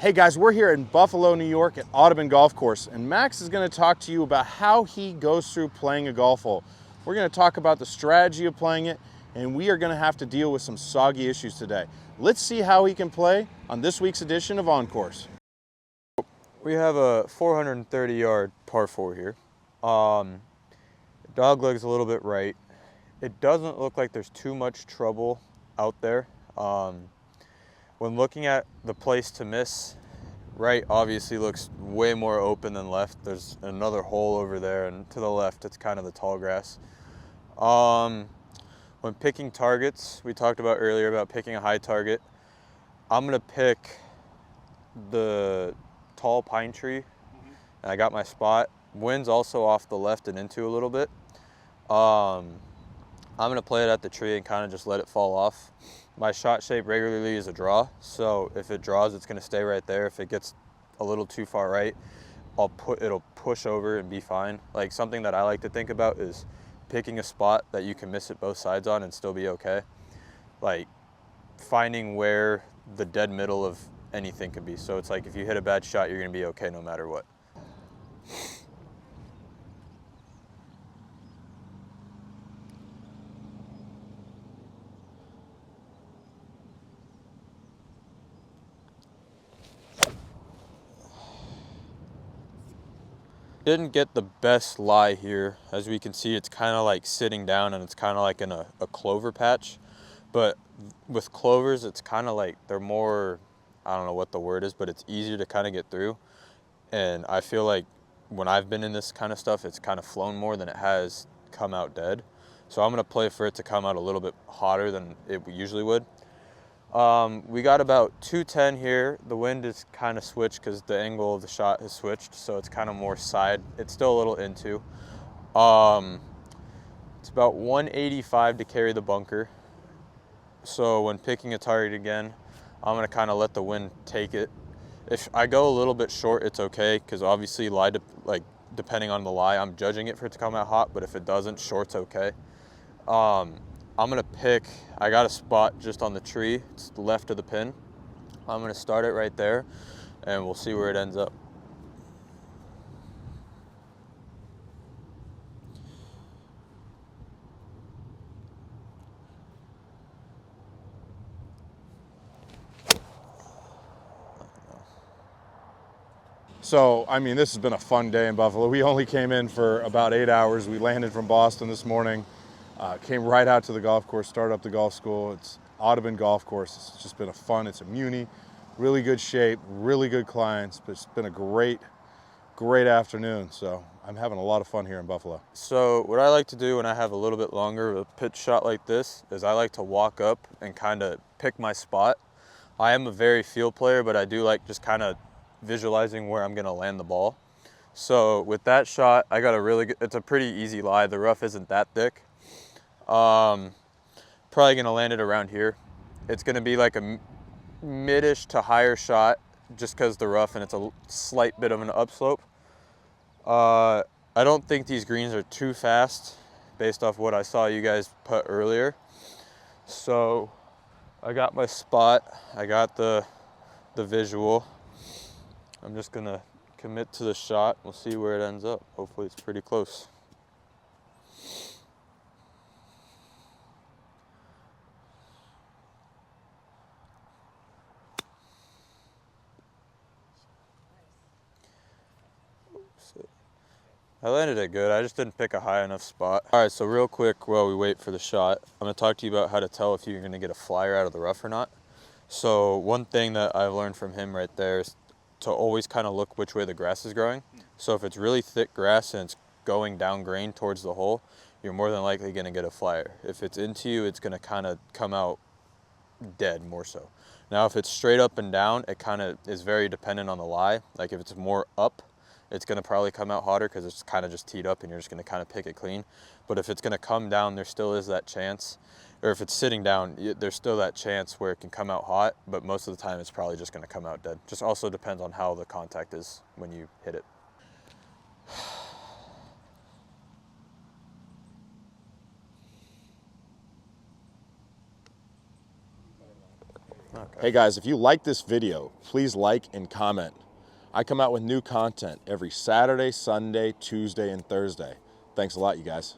Hey guys, we're here in Buffalo, New York at Audubon Golf Course, and Max is going to talk to you about how he goes through playing a golf hole. We're going to talk about the strategy of playing it, and we are going to have to deal with some soggy issues today. Let's see how he can play on this week's edition of On Course. We have a 430-yard par 4 here. Dog leg's a little bit right. It doesn't look like there's too much trouble out there. When looking at the place to miss, right obviously looks way more open than left. There's another hole over there, and to the left it's kind of the tall grass. When picking targets, we talked about earlier about picking a high target. I'm gonna pick the tall pine tree, and I got my spot. Wind's also off the left and into a little bit. I'm gonna play it at the tree and kind of just let it fall off. My shot shape regularly is a draw, so if it draws, it's gonna stay right there. If it gets a little too far right, it'll push over and be fine. Like, something that I like to think about is picking a spot that you can miss it both sides on and still be okay. Like, finding where the dead middle of anything could be. So it's like, if you hit a bad shot, you're gonna be okay no matter what. Didn't get the best lie here. As we can see, it's kind of like sitting down, and it's kind of like in a clover patch. But with clovers, it's kind of like they're more, I don't know what the word is, but it's easier to kind of get through. And I feel like when I've been in this kind of stuff, it's kind of flown more than it has come out dead. So I'm gonna play for it to come out a little bit hotter than it usually would. We got about 210 here. The wind is kind of switched because the angle of the shot has switched, so it's kind of more side. It's still a little into. It's about 185 to carry the bunker. So when picking a target again, I'm gonna kind of let the wind take it. If I go a little bit short, it's okay, because obviously depending on the lie, I'm judging it for it to come out hot, but if it doesn't, short's okay. I'm gonna I got a spot just on the tree. It's left of the pin. I'm gonna start it right there, and we'll see where it ends up. So, I mean, this has been a fun day in Buffalo. We only came in for about 8 hours. We landed from Boston this morning, came right out to the golf course, started up the golf school. It's Audubon Golf Course. It's just been it's a muni, really good shape, really good clients, but it's been a great afternoon. So I'm having a lot of fun here in Buffalo. So what I like to do when I have a little bit longer of a pitch shot like this is I like to walk up and kind of pick my spot. I am a very field player, but I do like just kind of visualizing where I'm gonna land the ball. So with that shot, I got it's a pretty easy lie. The rough isn't that thick. Probably gonna land it around here. It's gonna be like a mid-ish to higher shot just because the rough, and it's a slight bit of an upslope. I don't think these greens are too fast based off what I saw you guys put earlier. So I got my spot, I got the visual. I'm just gonna commit to the shot. We'll see where it ends up. Hopefully it's pretty close. I landed it good. I just didn't pick a high enough spot. All right, so real quick while we wait for the shot, I'm gonna talk to you about how to tell if you're gonna get a flyer out of the rough or not. So one thing that I've learned from him right there is to always kind of look which way the grass is growing. So if it's really thick grass and it's going down grain towards the hole, you're more than likely gonna get a flyer. If it's into you, it's gonna kind of come out dead more so. Now, if it's straight up and down, it kind of is very dependent on the lie. Like, if it's more up, it's gonna probably come out hotter because it's kind of just teed up and you're just gonna kind of pick it clean. But if it's gonna come down, there still is that chance. Or if it's sitting down, there's still that chance where it can come out hot, but most of the time it's probably just gonna come out dead. Just also depends on how the contact is when you hit it. Okay. Hey guys, if you like this video, please like and comment. I come out with new content every Saturday, Sunday, Tuesday, and Thursday. Thanks a lot, you guys.